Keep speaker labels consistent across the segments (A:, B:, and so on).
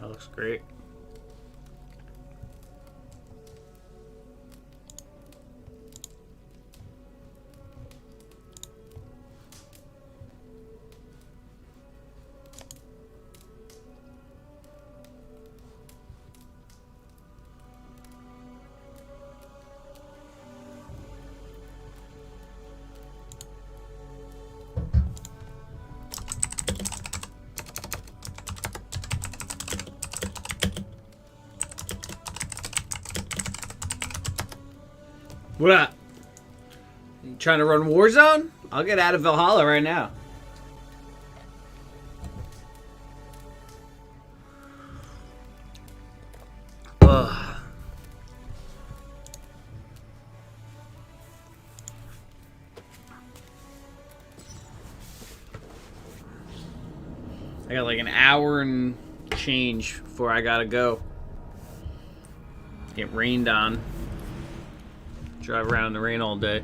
A: That looks great. What up? You trying to run Warzone? I'll get out of Valhalla right now. Ugh. I got like an hour and change before I gotta go. Get rained on. Drive around in the rain all day.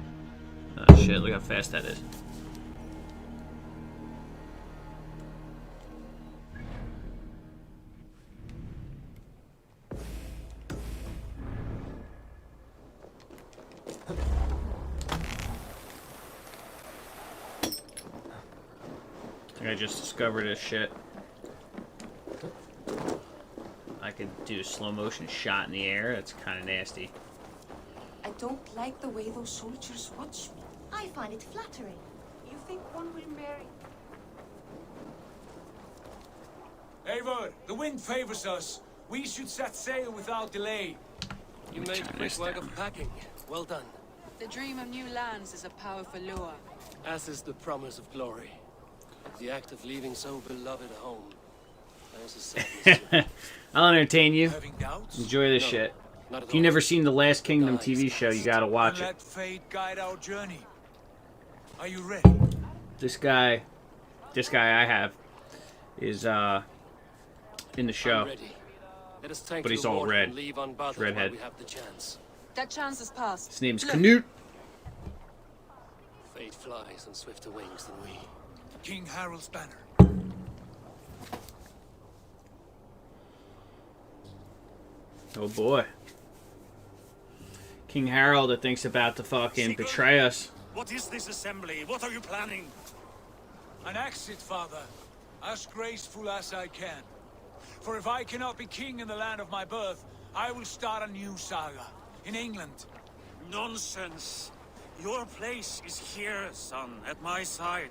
A: Oh shit, look how fast that is. I think I just discovered this shit. I could do a slow motion shot in the air. That's kind of nasty.
B: I don't like the way those soldiers watch me.
C: I find it flattering.
B: You think one will marry?
D: Eivor, the wind favors us. We should set sail without delay.
E: You made quick work of packing. Well done.
B: The dream of new lands is a powerful lure.
E: As is the promise of glory. The act of leaving so beloved a home. There's a sadness to it.
A: I'll entertain you.
D: Having doubts?
A: Enjoy this
E: No,
A: shit.
E: not at
A: If you've
E: all.
A: never seen the Last Kingdom TV show, you gotta watch it.
D: Let fate guide our journey. Are you ready?
A: This guy I have is in the
E: I'm
A: show.
E: ready. Let us tank
A: But
E: to
A: he's
E: the
A: all
E: water
A: red.
E: and leave unbothered
A: He's redhead.
E: while we have the chance.
B: That chance has passed.
A: His name's
B: Look,
A: Canute.
E: Fate flies on swifter wings than we.
D: King Harald's banner.
A: Oh boy. King Harold that thinks about to fucking betray us.
F: What is this assembly? What are you planning?
D: An exit, father. As graceful as I can. For if I cannot be king in the land of my birth, I will start a new saga. In England.
F: Nonsense. Your place is here, son, at my side.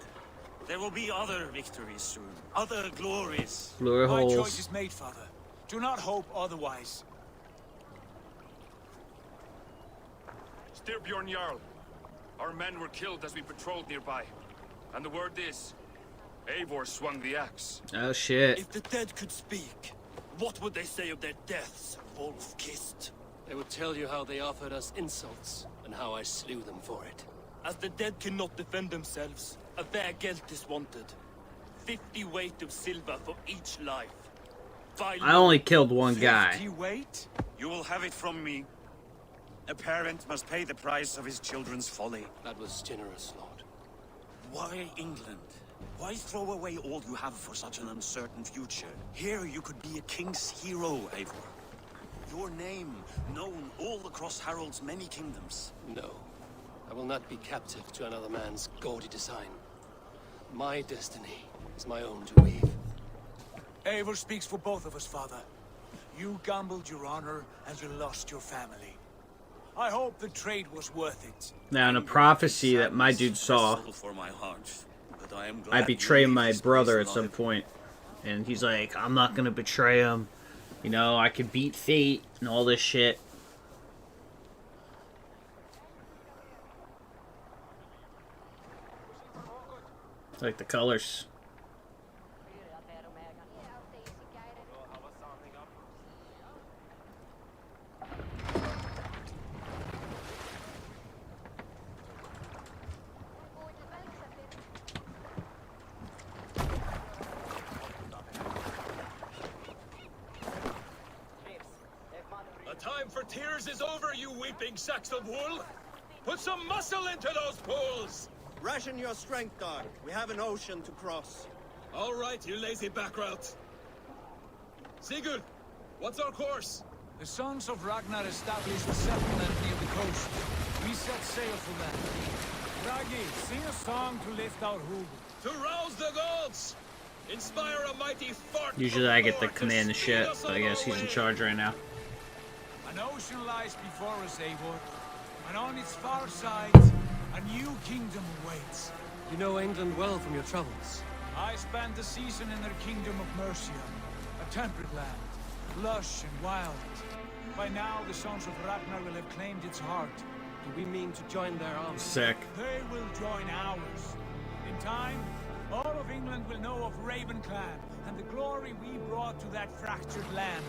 F: There will be other victories soon. Other glories.
A: Glory
D: My
A: holes.
D: choice is made, father. Do not hope otherwise.
G: Styrbjorn Jarl. Our men were killed as we patrolled nearby. And the word is, Eivor swung the axe.
A: Oh shit.
F: If the dead could speak, what would they say of their deaths, wolf-kissed?
E: They would tell you how they offered us insults and how I slew them for it.
F: As the dead cannot defend themselves, a fair gelt is wanted. 50 weight of silver for each life.
A: I only killed one guy.
D: 50 weight?
F: You will have it from me. A parent must pay the price of his children's folly.
E: That was generous, Lord.
F: Why England? Why throw away all you have for such an uncertain future? Here you could be a king's hero, Eivor. Your name known all across Harald's many kingdoms.
E: No. I will not be captive to another man's gaudy design. My destiny is my own to weave.
D: Eivor speaks for both of us, father. You gambled your honor and you lost your family. I hope the trade was worth it.
A: Now, in a prophecy that my dude saw,
F: For my heart, but I am
A: I
F: glad
A: betray
F: you leave
A: my
F: this
A: brother
F: place
A: at some
F: alive.
A: point. And he's like, I'm not gonna betray him. You know, I could beat fate and all this shit. I like the colors.
G: The time for tears is over, you weeping sacks of wool! Put some muscle into those pools!
H: Ration your strength, dog. We have an ocean to cross.
G: All right, you lazy backrout. Sigurd, what's our course?
D: The sons of Ragnar established a settlement near the coast. We set sail for them. Raggi, sing a song to lift our hoof.
G: To rouse the gods! Inspire a mighty fart.
A: Usually I get the command the shit, but I guess he's in charge right now.
D: An ocean lies before us, Eivor. And on its far side, a new kingdom awaits.
E: You know England well from your travels.
D: I spent a season in their kingdom of Mercia, a temperate land, lush and wild. By now, the sons of Ragnar will have claimed its heart.
E: Do we mean to join their army?
A: Sick.
D: They will join ours. In time, all of England will know of Ravenclan and the glory we brought to that fractured land.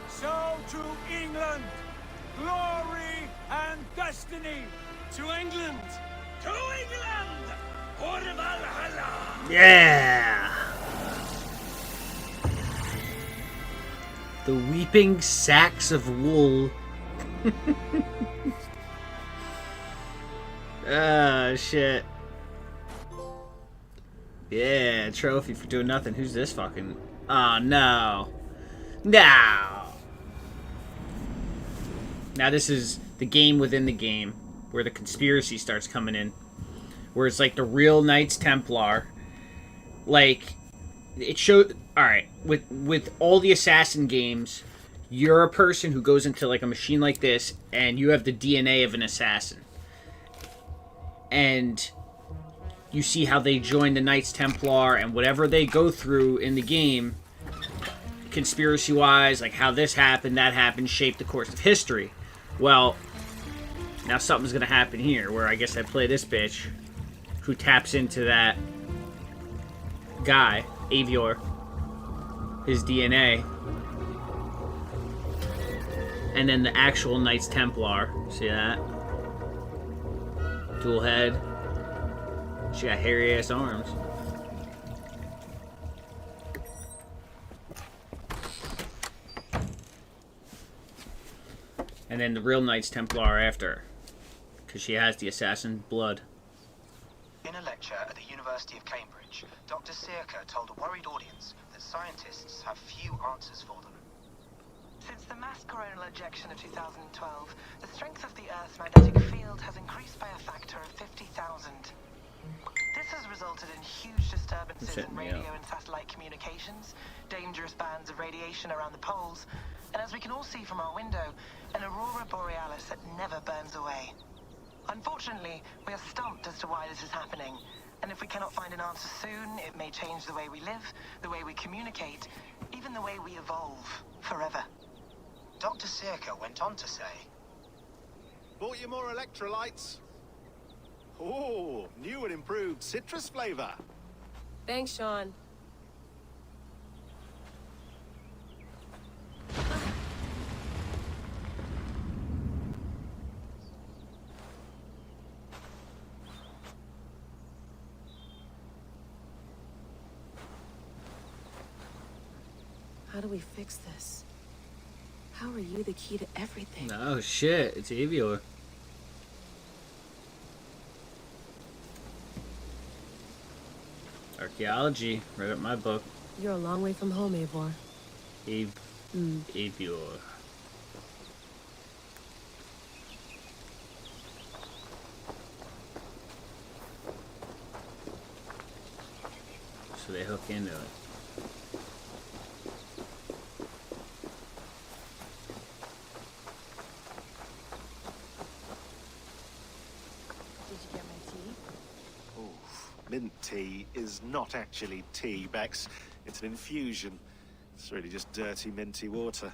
D: So to England, glory and destiny.
E: To England!
G: To England! For Valhalla!
A: Yeah! The weeping sacks of wool. Ah, shit. Yeah, trophy for doing nothing. Who's this fucking... Oh, no. No! Now this is the game within the game, where the conspiracy starts coming in. Where it's like the real Knights Templar. Like, it showed... Alright, with all the assassin games, you're a person who goes into like a machine like this, and you have the DNA of an assassin. And you see how they join the Knights Templar, and whatever they go through in the game, conspiracy-wise, like how this happened, that happened, shaped the course of history. Well, now something's gonna happen here, where I guess I play this bitch, who taps into that guy, Eivor, his DNA, and then the actual Knights Templar. See that? Dual head. She got hairy ass arms. And then the real Knights Templar after her, because she has the assassin blood.
C: In a lecture at the University of Cambridge, Dr. Searca told a worried audience that scientists have few answers for them.
H: Since the mass coronal ejection of 2012, the strength of the Earth's magnetic field has increased by a factor of 50,000. This has resulted in huge disturbances in radio and satellite communications, dangerous bands of radiation around the poles, and as we can all see from our window, an aurora borealis that never burns away. Unfortunately, we are stumped as to why this is happening, and if we cannot find an answer soon, it may change the way we live, the way we communicate, even the way we evolve, forever.
C: Dr. Searca went on to say,
I: "Bought you more electrolytes? Oh, new and improved citrus flavor."
B: Thanks, Sean. How do we fix this? How are you the key to everything?
A: Oh shit, it's Eivor. Archaeology, right up my book.
B: You're a long way from home, Eivor.
A: Eivor. So they hook into it.
I: Mint tea is not actually tea, Bex. It's an infusion. It's really just dirty, minty water.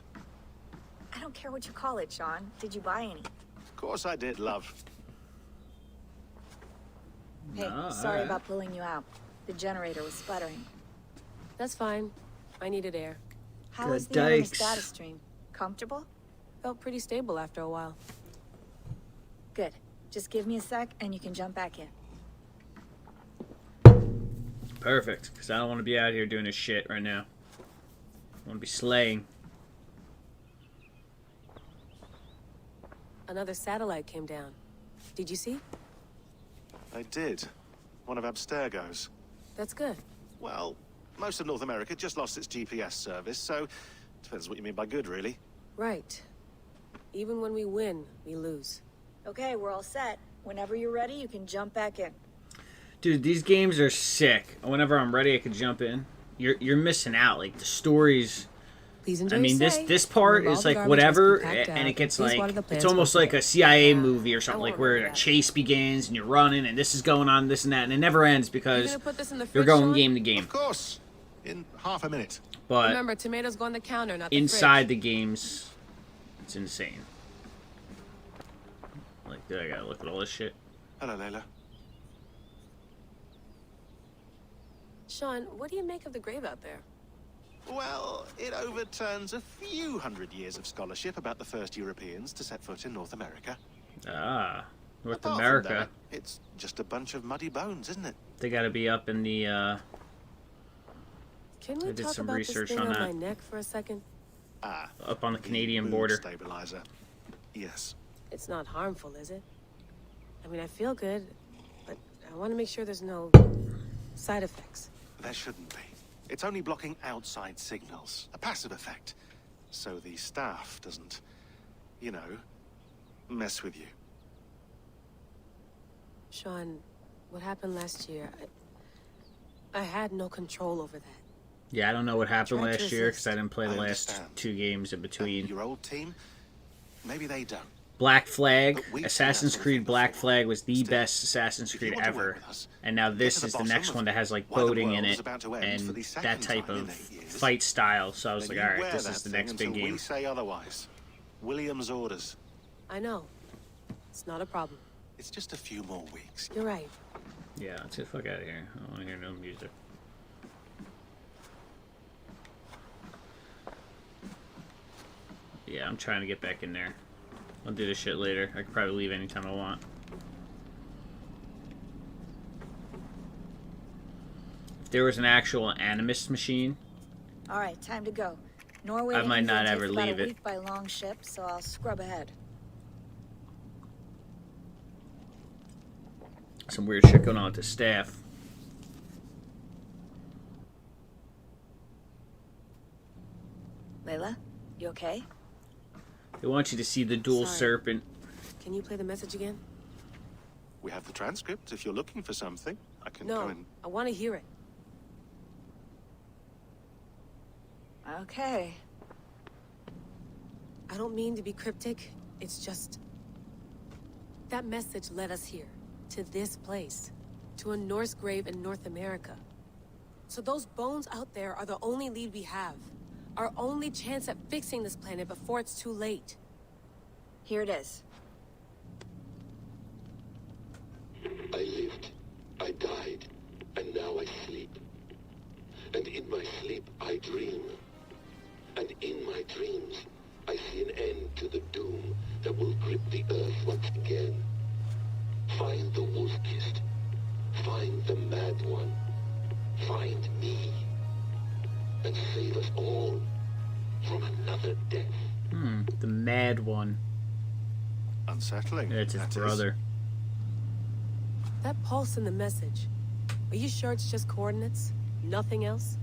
J: I don't care what you call it, Sean. Did you buy any?
I: Of course I did, love.
J: Hey, sorry about pulling you out. The generator was sputtering.
B: That's fine. I needed air.
J: How
A: Good
J: was the Uranus
A: dikes.
J: data stream? Comfortable?
B: Felt pretty stable after a while.
J: Good. Just give me a sec and you can jump back in.
A: Perfect, because I don't want to be out here doing this shit right now. I want to be slaying.
B: Another satellite came down. Did you see?
I: I did. One of Abstergo's.
B: That's good.
I: Well, most of North America just lost its GPS service, so Depends what you mean by good, really.
B: Right. Even when we win, we lose.
J: Okay, we're all set. Whenever you're ready, you can jump back in.
A: Dude, these games are sick. Whenever I'm ready, I can jump in. You're missing out. Like, the stories...
B: Please enjoy
A: I mean, this part is like whatever, and it gets like, it's almost like a CIA movie or something, like where a chase begins and you're running and this is going on, this and that, and it never ends because you're going game to game.
I: Of course, in half a minute.
A: But
B: remember, tomatoes go on the counter, not the
A: inside
B: fridge.
A: the games, it's insane. Like, dude, I gotta look at all this shit.
I: Hello, Layla.
B: Sean, what do you make of the grave out there?
I: Well, it overturns a few hundred years of scholarship about the first Europeans to set foot in North America.
A: Ah, North
I: Apart from
A: America.
I: that, it's just a bunch of muddy bones, isn't it?
A: They gotta be up in the,
B: Can we
A: I did
B: talk
A: some
B: about
A: research
B: this thing
A: on
B: on
A: that.
B: my neck for a second?
I: Ah,
A: up on the Canadian
I: mood
A: border.
I: Stabilizer. Yes.
B: It's not harmful, is it? I mean, I feel good, but I want to make sure there's no side effects.
I: There shouldn't be. It's only blocking outside signals, a passive effect, so the staff doesn't, you know, mess with you.
B: Sean, what happened last year, I had no control over that.
A: Yeah, I don't know what happened
B: Tried to
A: last year
B: resist.
A: because I didn't play the
I: I
A: last
I: understand.
A: 2 games in between.
I: Your old team, maybe they don't.
A: Black Flag,
I: But we've seen
A: Assassin's
I: that sort of
A: Creed
I: thing
A: Black
I: before.
A: Flag was the
I: Still,
A: best Assassin's
I: if you
A: Creed
I: want to work
A: ever.
I: with us,
A: And now
I: get
A: this
I: to the
A: is the
I: bottom
A: next
I: of
A: one that has like
I: why the
A: boating in
I: world is
A: it
I: about to end for
A: and
I: the
A: that
I: second
A: type
I: time in
A: of
I: 8 years.
A: fight style. So I was
I: Then
A: like,
I: you
A: all right,
I: wear
A: this
I: that
A: is the
I: thing
A: next big
I: until
A: game.
I: we say otherwise. William's orders.
B: I know. It's not a problem.
I: It's just a few more weeks.
B: You're right.
A: Yeah, let's get the fuck out of here. I don't want to hear no music. Yeah, I'm trying to get back in there. I'll do this shit later. I can probably leave anytime I want. If there was an actual Animus machine,
J: All right, time to go. Norway
A: I
J: to
A: might
J: England
A: not
J: takes
A: ever
J: about
A: leave
J: a
A: it.
J: week by long ship, so I'll scrub ahead.
A: some weird shit going on with the staff.
J: Layla, you okay?
A: They want you to see the dual
B: Sorry.
A: serpent.
B: Can you play the message again?
I: We have the transcript. If you're looking for something, I can go
B: No,
I: and...
B: I want to hear it.
J: Okay.
B: I don't mean to be cryptic. It's just... that message led us here. To this place. To a Norse grave in North America. So those bones out there are the only lead we have. Our only chance at fixing this planet before it's too late.
J: Here it is.
K: I lived, I died, and now I sleep. And in my sleep I dream. And in my dreams, I see an end to the doom that will grip the earth once again. Find the wolf-kissed. Find the mad one. Find me. And save us all from another death.
A: The mad one.
I: Unsettling.
A: It's his
I: that is.
A: brother.
B: That pulse in the message. Are you sure it's just coordinates? Nothing else?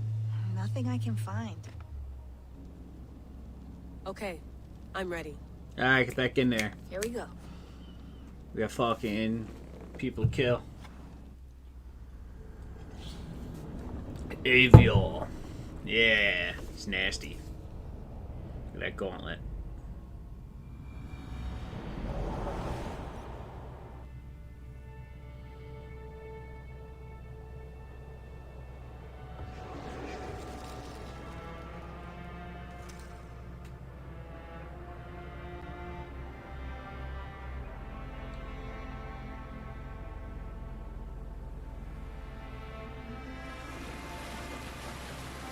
J: Nothing I can find.
B: Okay, I'm ready.
A: Alright, get back in there.
J: Here we go.
A: We got fucking people to kill. Avial. Yeah, it's nasty. Look at that gauntlet.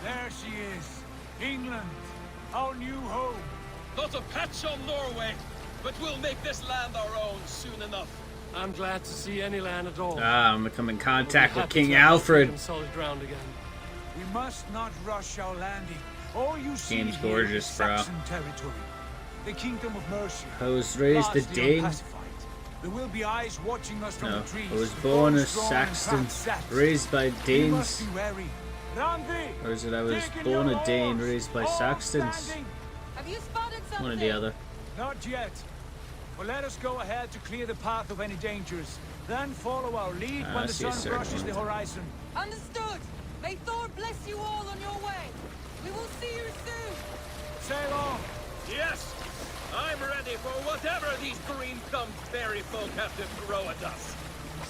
D: There she is. England, our new home.
G: Not a patch on Norway, but we'll make this land our own soon enough.
E: I'm glad to see any land at all.
A: I'm gonna come in contact with
E: Happy
A: King
E: to have
A: Alfred.
E: feet on solid ground again.
D: We must not rush our landing. All you see
A: Game's
D: here
A: gorgeous,
D: is
A: bro.
D: Saxon territory. The Kingdom of Mercia.
A: I was raised a
D: Largely
A: Dane.
D: unpacified. There will be eyes watching us from
A: No,
D: the trees.
A: I was born a
D: bows drawn and
A: Saxon,
D: craft set.
A: raised by
D: We
A: Danes.
D: must be wary. Randi!
A: Or is it I was
D: Taking
A: born
D: your
A: a Dane
D: horse.
A: raised by
D: All
A: Saxons?
D: standing.
B: Have you spotted something?
A: One or the other.
D: Not yet. But let us go ahead to clear the path of any dangers. Then follow our lead
A: I
D: when the
A: see a
D: sun brushes
A: circle.
D: the horizon.
B: Understood. May Thor bless you all on your way. We will see you soon.
D: Sail on.
G: Yes! I'm ready for whatever these green-thumbed fairy folk have to throw at us.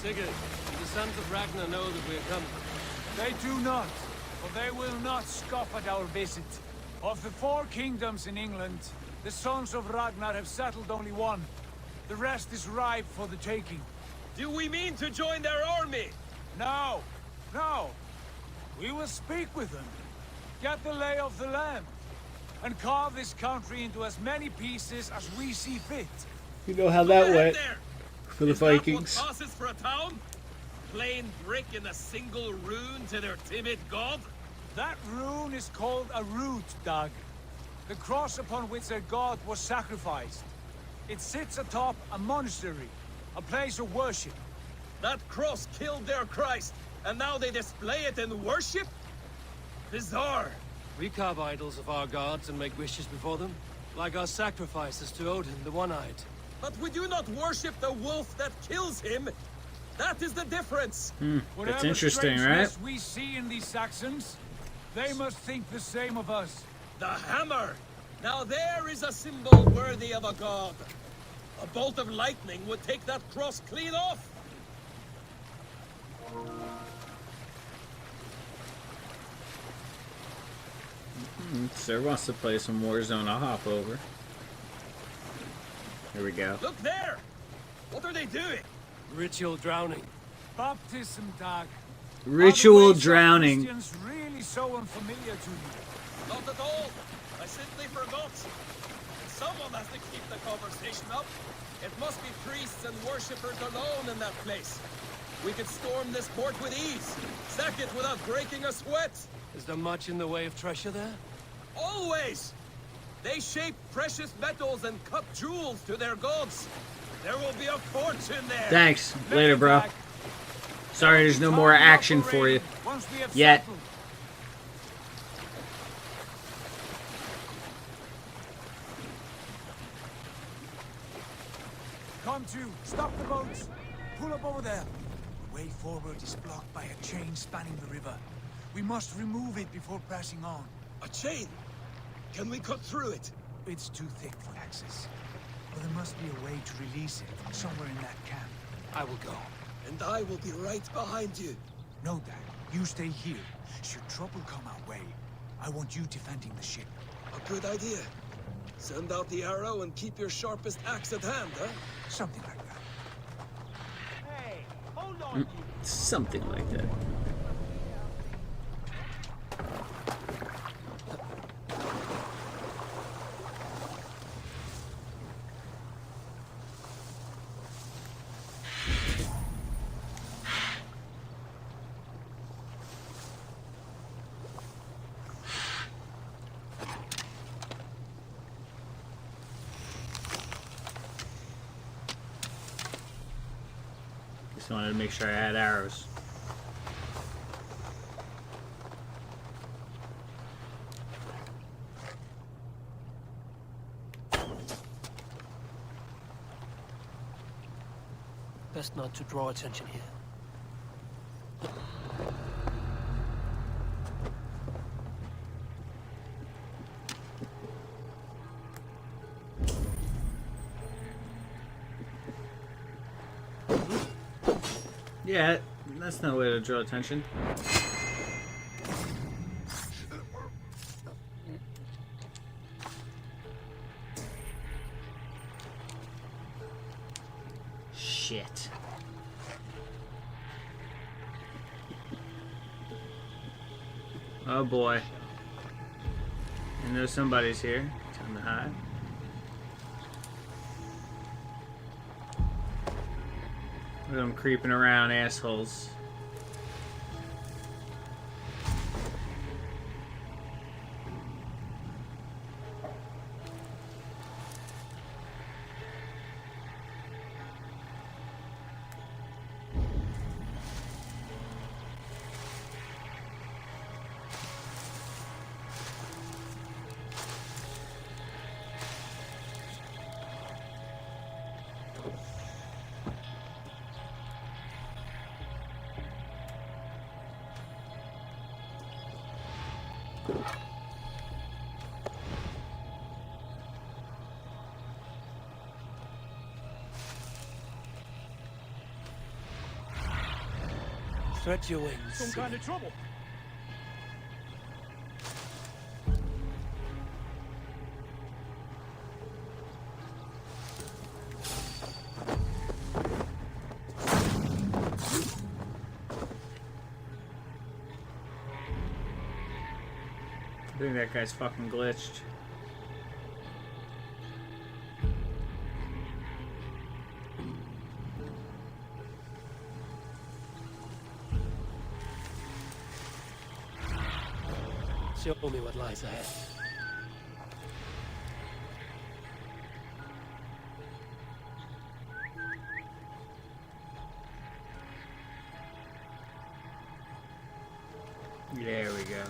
E: Sigurd, do the sons of Ragnar know that we're coming?
D: They do not, for they will not scoff at our visit. Of the 4 kingdoms in England, the sons of Ragnar have settled only one. The rest is ripe for the taking.
G: Do we mean to join their army?
D: No, no. We will speak with them, get the lay of the land, and carve this country into as many pieces as we see fit.
A: You know how
G: Go
A: that
G: ahead
A: went
G: there.
A: for the
G: Is that
A: Vikings.
G: what passes for a town? Plain brick and a single rune to their timid god?
D: That rune is called a root, Doug. The cross upon which their god was sacrificed. It sits atop a monastery, a place of worship.
G: That cross killed their Christ, and now they display it in worship? Bizarre.
E: We carve idols of our gods and make wishes before them, like our sacrifices to Odin, the One-Eyed.
G: But we do not worship the wolf that kills him. That is the difference.
A: That's
D: Whatever
A: interesting, right?
D: strangeness we see in these Saxons, they must think the same of us.
G: The hammer. Now there is a symbol worthy of a god. A bolt of lightning would take that cross clean off.
A: Sir wants to play some Warzone. I'll hop over. Here we go.
G: Look there. What are they doing?
E: Ritual drowning.
D: Baptism, Doug.
A: Ritual
D: Are the ways of
A: drowning.
D: Christians really so unfamiliar to you?
G: Not at all. I simply forgot. Someone has to keep the conversation up. It must be priests and worshippers alone in that place. We could storm this port with ease. Sack it without breaking a sweat.
E: Is there much in the way of treasure there?
G: Always! They shape precious metals and cut jewels to their gods. There will be a fortune there.
A: Thanks. Later, bro. Sorry, there's no more action for you yet.
D: Come to. Stop the boats. Pull up over there. The way forward is blocked by a chain spanning the river. We must remove it before passing on.
G: A chain? Can we cut through it?
D: It's too thick for access. But there must be a way to release it from somewhere in that camp.
E: I will go.
G: And I will be right behind you.
D: No, Dad. You stay here. Should trouble come our way, I want you defending the ship.
G: A good idea. Send out the arrow and keep your sharpest axe at hand, huh?
D: Something like that. Hey, hold on.
A: Something like that. Just wanted to make sure I had arrows.
E: Best not to draw attention here.
A: Yeah, that's no way to draw attention. Shit. Oh boy. I know somebody's here. Time to hide. Look at them creeping around, assholes.
E: Stretch your wings.
D: Some kind of trouble.
A: I think that guy's fucking glitched.
E: Show me what lies ahead.
A: There we go.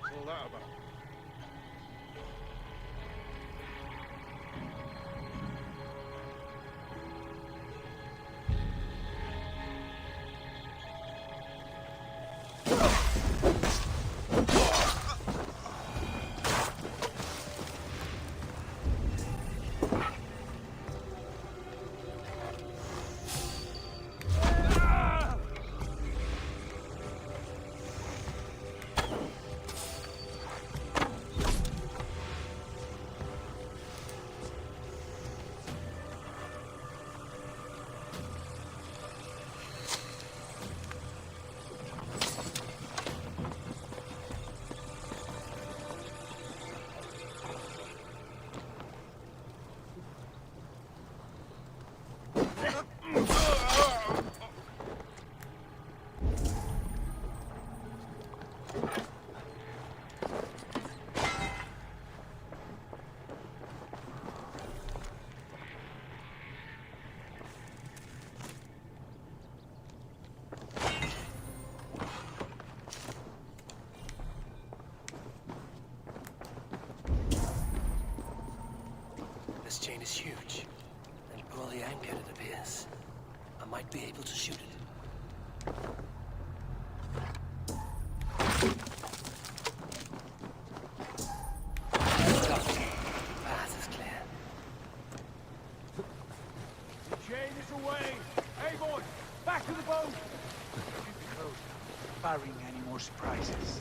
I: What's all that about?
E: This chain is huge, and poorly anchored it appears. I might be able to shoot it. Path is clear.
D: The chain is away. Hey, boy, back to the boat. Barring any more surprises.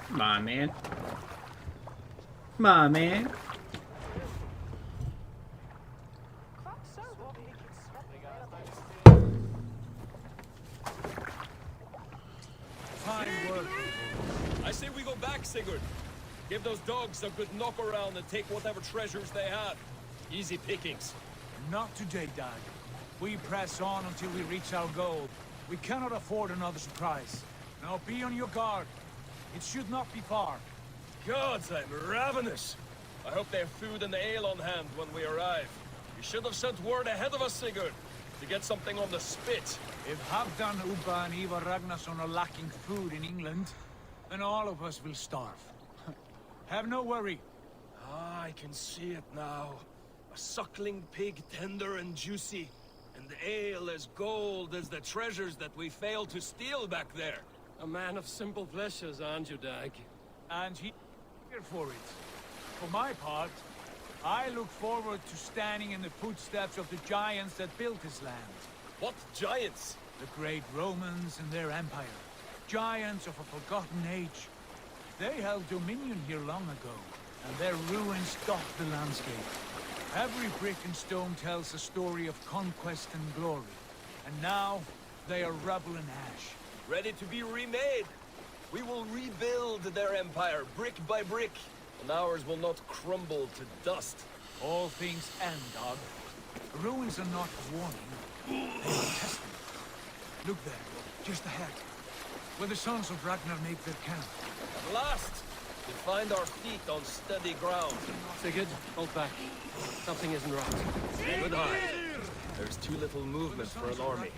A: Come on, man. Come on, man.
D: Fine work.
G: I say we go back, Sigurd. Give those dogs a good knock around and take whatever treasures they have. Easy pickings.
D: Not today, Dag. We press on until we reach our goal. We cannot afford another surprise. Now be on your guard. It should not be far.
G: Gods, I'm ravenous. I hope they have food and ale on hand when we arrive. You should have sent word ahead of us, Sigurd, to get something on the spit.
D: If Halfdan, Ubba, and Ivar Ragnarsson are lacking food in England, then all of us will starve. Have no worry.
G: Ah, I can see it now. A suckling pig, tender and juicy, and ale as gold as the treasures that we failed to steal back there.
E: A man of simple pleasures, aren't you, Dag?
D: And he here for it. For my part, I look forward to standing in the footsteps of the giants that built this land.
G: What giants?
D: The great Romans and their empire. Giants of a forgotten age. They held dominion here long ago, and their ruins dot the landscape. Every brick and stone tells a story of conquest and glory. And now, they are rubble and ash.
G: Ready to be remade. We will rebuild their empire, brick by brick, and ours will not crumble to dust.
D: All things end, Dog. Ruins are not a warning. They are a testament. Look there, just ahead, where the sons of Ragnar make their camp.
G: At last, we find our feet on steady ground.
E: Sigurd, hold back. Something isn't right.
G: Good eye. There's too little movement for an army.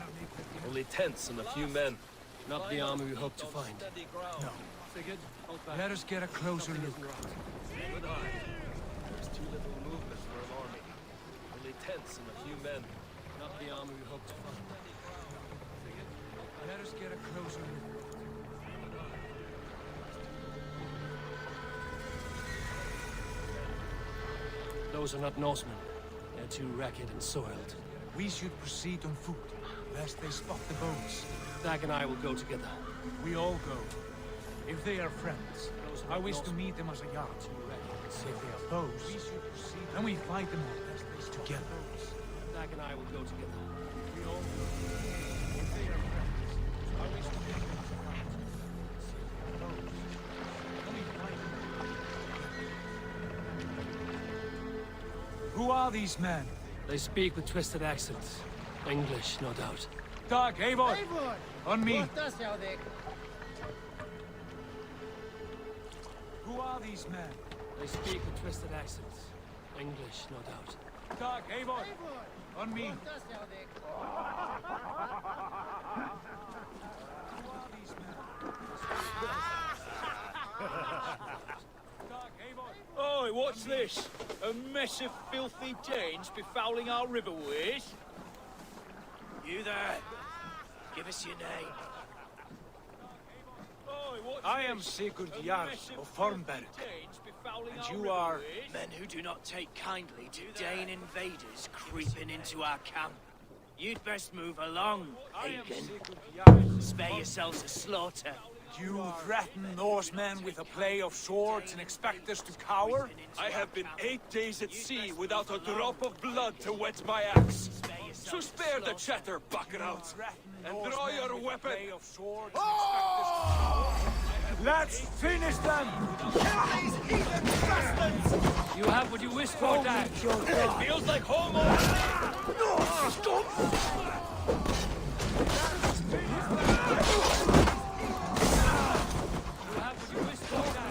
G: Only tents and a few men.
E: Not the army we hope to find.
D: No.
E: Sigurd, hold back.
D: Let us get a closer
E: Something
D: look.
E: isn't right. Good eye. There's too little movement for an army. Only tents and a few men. Not the army we hoped to find.
D: Let us get a closer look.
E: Those are not Norsemen. They're too ragged and soiled.
D: We should proceed on foot, lest they spot the boats.
E: Dag and I will go together.
D: We all go. If they are friends, I wish to meet them as a yard. If they are foes, then we fight them all together.
E: Dag and I will go together.
D: We all go. If they are friends, I wish to meet them as a yard. If they are foes, then we fight them all. Who are these men?
E: They speak with twisted accents. English, no doubt.
D: Dag, Eivor! On me! Who are these men?
E: They speak with twisted accents. English, no doubt.
D: Dag, Eivor! On me! Who are these men? Dag, Eivor!
G: Oi, what's this? A mess of filthy Danes befouling our riverways?
F: You there? Give us your name.
G: Oi, what's
D: I am
G: this?
D: Sigurd
G: A
D: Jarl
G: mess
D: of Formberg,
G: Danes befouling
D: and
G: our
D: you are...
G: riverways?
F: Men who do not take kindly to Dane invaders creeping into our camp. You'd best move along,
D: I am
F: Hagen.
D: Sigurd Jarl.
F: Spare yourselves a slaughter.
D: You threaten Norsemen with a play of swords and expect us to cower?
G: I have been 8 days at sea without a drop of blood to wet my axe. So spare the chatter, bucketout, and draw your weapon.
D: Let's finish them!
E: You have what you wished for, Dag.
G: It feels like home already.
E: You have what you wished for, Dag.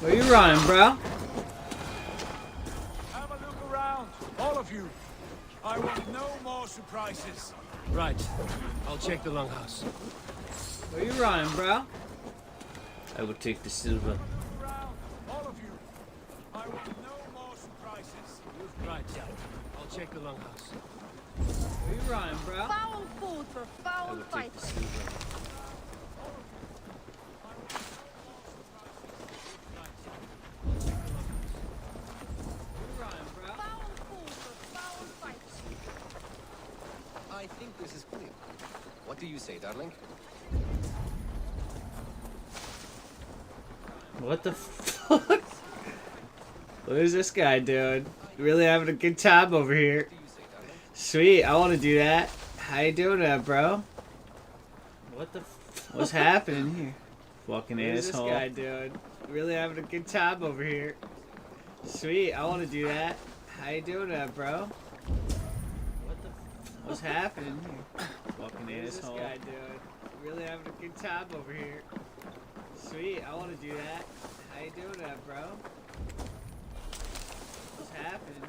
A: Where you running, bro?
D: Have a look around, all of you. I want no more surprises.
E: Right. I'll check the longhouse.
A: Where you running, bro? I will take the silver.
D: Around, all of you. I want no more surprises.
E: Right. I'll check the longhouse.
A: Where you running, bro?
J: Foul food for
A: I
J: foul
A: will take
J: fight.
A: the silver.
J: Foul food for foul fight.
L: I think this is clear. What do you say, darling?
A: What the fuck? What is this guy doing? Really having a good time over here. Sweet, I want to do that. How you doing, bro? What the? What's happening here? Fucking asshole. What is this guy doing? Really having a good time over here. Sweet, I want to do that. How you doing, bro? What the? What's happening here? Fucking asshole. What is this guy doing? Really having a good time over here. Sweet, I want to do that. How you doing that, bro? What's happening?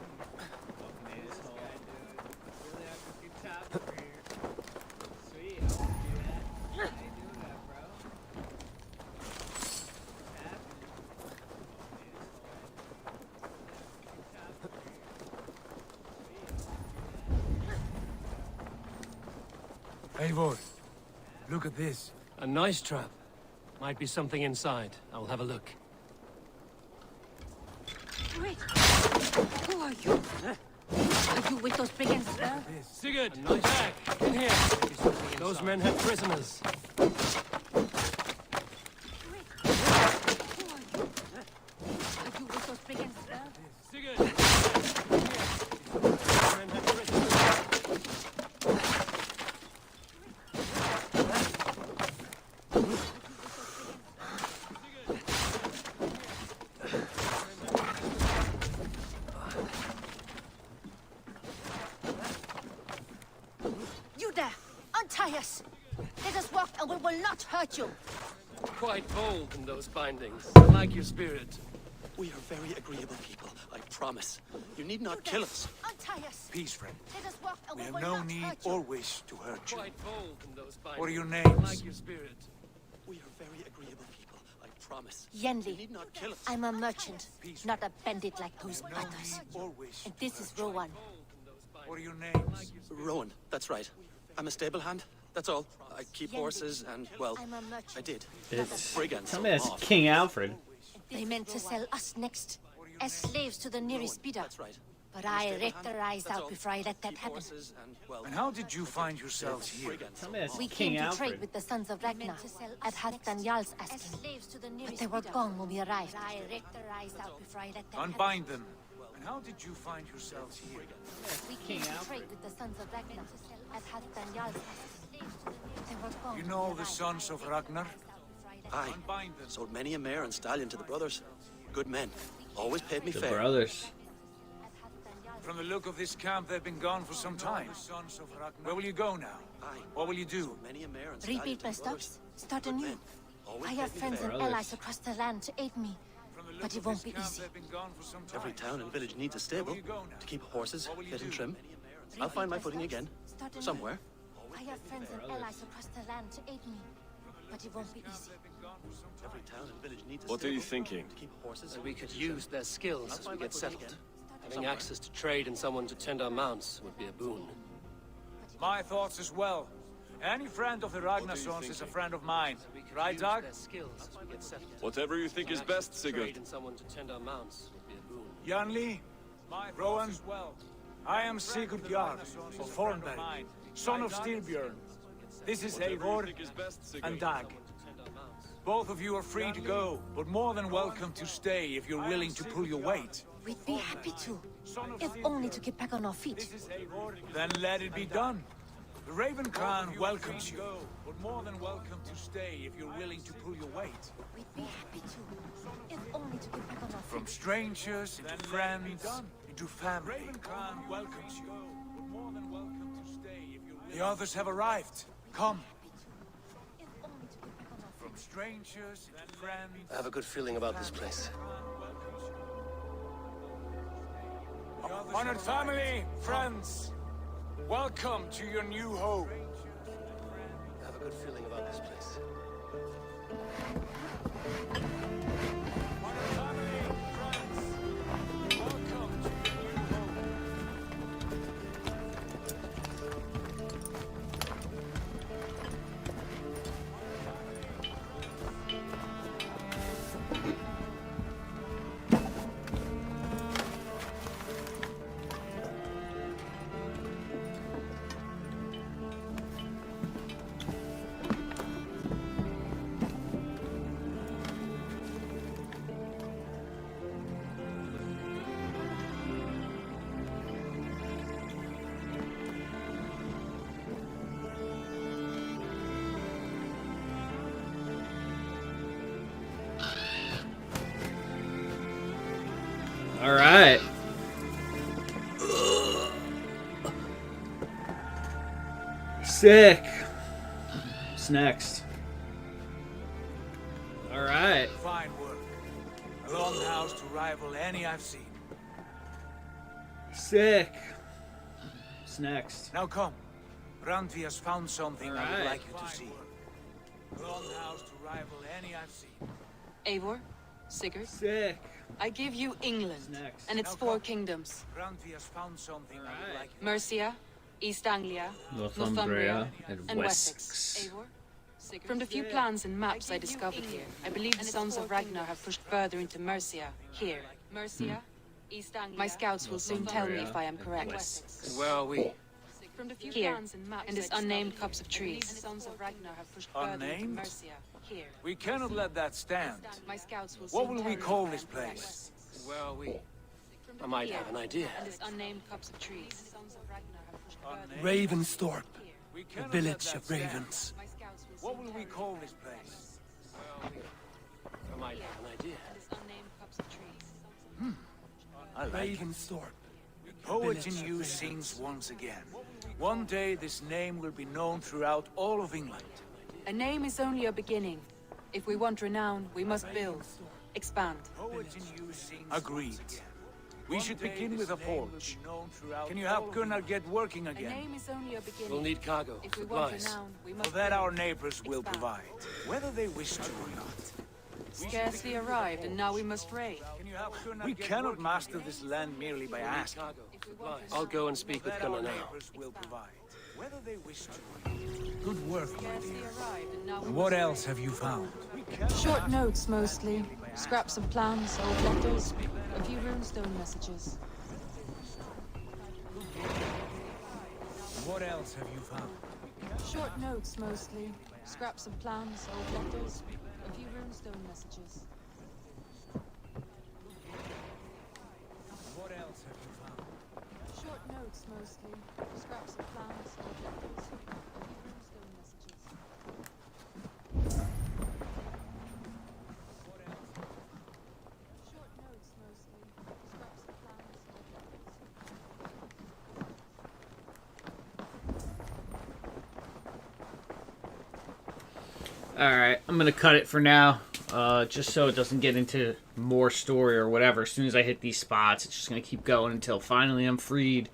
A: Fucking this whole guy doing. Really have a good time over here. Sweet, I want to do that. How you doing that, bro? What's happening?
D: Eivor, look at this.
E: A nice trap. Might be something inside. I'll have a look.
J: Wait! Who are you? Are you with those brigands?
E: Sigurd, a nice bag. In here. Those men have prisoners.
J: Who are you? Are you with those brigands?
E: Sigurd. In here. Those men have prisoners.
J: You there! Untie us! Let us walk and we will not hurt you!
E: Quite bold in those bindings. I like your spirit.
F: We are very agreeable people, I promise. You need not
J: You
F: kill
J: there.
F: us.
J: Untie us!
D: Peace, friend.
J: Let us walk and
D: We
J: we
D: have
J: will
D: no
J: not
D: need
J: hurt you!
D: or wish to hurt you.
E: Quite bold in those bindings.
D: What are your
E: I
D: names?
E: like your spirit.
F: We are very agreeable people, I promise.
J: Yenli.
F: You need not kill us.
J: I'm a merchant, not a bandit like those
D: No
J: others.
D: need or wish.
J: And this is Rowan.
D: What are your names?
F: Rowan, that's right. I'm a stable hand, that's all. I keep horses and, well,
J: I'm a merchant.
F: I did.
A: It's
F: Brigands
A: tell
F: sold
A: me
F: them
A: that's
F: off.
A: King Alfred.
J: They meant to sell us next, as slaves to the nearest bidder.
F: That's right.
J: But
F: I'm a
J: I
F: stable
J: raked
F: hand,
J: their eyes
F: that's
J: out
F: all.
J: before I let that
F: Keep
J: happen.
F: horses and, well,
D: And how did you find yourselves here?
F: brigands
A: Tell
F: sold
A: me
F: them
A: that's
F: off.
J: We
A: King
J: came to
A: Alfred.
J: trade with the sons of Ragnar at Halfdan Jarl's asking. But they were gone when we arrived. I raked their eyes out before I let that
D: Unbind them. And how did you find yourselves here?
J: We
A: King
J: came to
A: Alfred.
J: trade with the sons of Ragnar at Halfdan Jarl's asking. But they were gone
D: You
J: when
D: know
J: we
D: the
J: arrived.
D: sons of Ragnar?
F: Aye.
D: Unbind them.
F: Sold many a mare and stallion to the brothers. Good men. Always paid me
A: The
F: fair.
A: brothers.
D: From the look of this camp, they've been gone for some time. Sons of Ragnar. Where will you go now?
F: Aye.
D: What will you do?
F: Sold many a mare and stallion
J: Rebuild
F: to
J: my
F: the brothers.
J: stocks, start
F: Good
J: anew.
F: men. Always
J: I
F: paid
J: have
F: me
J: friends
F: fair.
J: and
A: Brothers.
J: allies across the land to aid me.
D: From the look
J: But it
D: of
J: won't
D: this
J: be
D: camp,
J: easy.
D: they've been gone for some time.
F: Every town and village needs a
D: Where will
F: stable
D: you go now?
F: to keep horses
D: What will you
F: fit and
D: do?
F: trim. I'll find my footing again.
J: Start anew.
F: Somewhere.
J: I have friends and allies across the land to aid me. But it won't be easy.
F: Every town and village needs a
M: What are you
F: stable
M: thinking?
F: to keep horses.
E: And we could
F: fit and trim.
E: use their skills
F: I'll
E: as we
F: find my
E: get
F: footing
E: settled.
F: again.
E: Having
F: Somewhere.
E: access to trade and someone to tend our mounts would be a boon.
D: My thoughts as well. Any friend of the Ragnar sons is a friend of mine.
E: We could
D: Right,
E: use
D: Doug?
E: their skills as we get settled.
M: Whatever you think is
E: Having
M: best,
E: access to
M: Sigurd.
E: trade and someone to tend our mounts would be a boon.
D: Yanli, Rowan, I am Sigurd Jarl of Thornberry, son of Styrbjörn. This is
M: Whatever you
D: Eivor
M: think is best, Sigurd.
D: and Dag. Both of you are free to go, but more than welcome to stay if you're willing to pull your weight.
J: We'd be happy to, if only to get back on our feet.
D: Then let it be done. The Raven clan welcomes you, but more than welcome to stay if you're willing to pull your weight.
J: We'd be happy to, if only to get back on our
D: From
J: feet.
D: strangers into friends, into family. Raven clan welcomes you, but more than welcome to stay if you're willing. The others have arrived. Come.
J: If only to get back on our feet.
D: From strangers into friends.
E: I have a good feeling about this place.
D: Honored family, friends, welcome to your new home.
E: I have a good feeling about this place.
D: Honored family, friends, welcome to your new home.
A: All right. Sick. What's next? All right. right.
D: Fine work. A longhouse to rival any I've seen.
A: Sick. What's next?
D: Now come. Randvi has found something I would
A: Alright.
D: like you to see. A longhouse to rival any I've seen.
M: Eivor, Sigurd,
A: Sick.
M: I give you England
A: Next.
M: and its
D: Now
M: four
D: come.
M: kingdoms.
D: Randvi has found something I would
A: Alright.
D: like you
M: Mercia, East Anglia,
A: Northumbria and
M: Wessex.
A: Wessex.
M: Eivor, Sigurd. From the few plans and maps I discovered here, I believe the Sons of Ragnar have pushed further into Mercia, here. Mercia, East Anglia. My scouts will soon tell me if I am correct.
E: And where are we?
M: From the few here, plans and maps in this unnamed copse of trees. The Sons of Ragnar have pushed further into
D: Unnamed?
M: Mercia, here.
D: We cannot let that stand.
M: My scouts will
D: What
M: soon
D: will
M: tell
D: we
M: me
D: call
M: if I
D: this
M: am correct.
D: place?
E: And where are we? I might have an idea.
M: And this unnamed copse of trees. The Sons of Ragnar have pushed further
D: Unnamed?
F: Ravensthorpe,
D: We
F: the
D: cannot let
F: village
D: that
F: of
D: stand.
F: ravens.
M: My scouts will
D: What
M: soon
D: will we
M: tell
D: call
M: me
D: this place?
E: Where are we? I might have an idea.
M: and this unnamed copse of trees.
D: I like it.
F: Ravensthorpe,
D: The poet in
F: village of
D: you
F: ravens.
D: sings once again. One day this name will be known throughout all of England.
M: A name is only a beginning. If we want renown, we must build, expand.
D: Poet in you sings Agreed. We should begin with a forge. Can you help Gunnar get working
M: A
D: again?
M: name is only a beginning.
E: We'll need cargo,
M: If we want
E: supplies.
M: renown, we
D: For
M: must
D: that
M: build,
D: our neighbors will
M: expand.
D: provide, whether they wish to or not.
M: Scarcely arrived, and now we must raid.
D: Can you help Gunnar we cannot master this land merely by asking.
E: Cargo,
M: If we want
E: supplies. I'll go and speak
D: For
E: with
D: that our
E: Gunnar now.
D: neighbors will provide, whether they wish to or not. Good work, my
M: Scarcely
D: dear.
M: arrived, and now we
D: And
M: must
D: what
M: raid.
D: else have you found?
M: Short notes, mostly. Scraps of plans, old letters, a few runestone messages.
D: What else have you found?
M: Short notes, mostly. Scraps of plans, old letters, a few runestone messages.
D: What else have you found?
M: Short notes, mostly. Scraps of plans, old letters, a few runestone messages. Short notes, mostly. Scraps of plans, old letters.
A: Alright, I'm gonna cut it for now. Just so it doesn't get into more story or whatever. As soon as I hit these spots, it's just gonna keep going until finally I'm freed.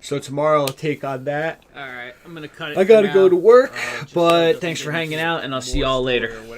A: So tomorrow I'll take on that. Alright, I'm gonna cut it.
N: I gotta
A: for
N: go
A: now.
N: to work,
A: Just so it
N: but
A: doesn't
N: thanks
A: get
N: for hanging
A: into
N: out, and I'll see
A: more
N: y'all
A: story
N: later.
A: or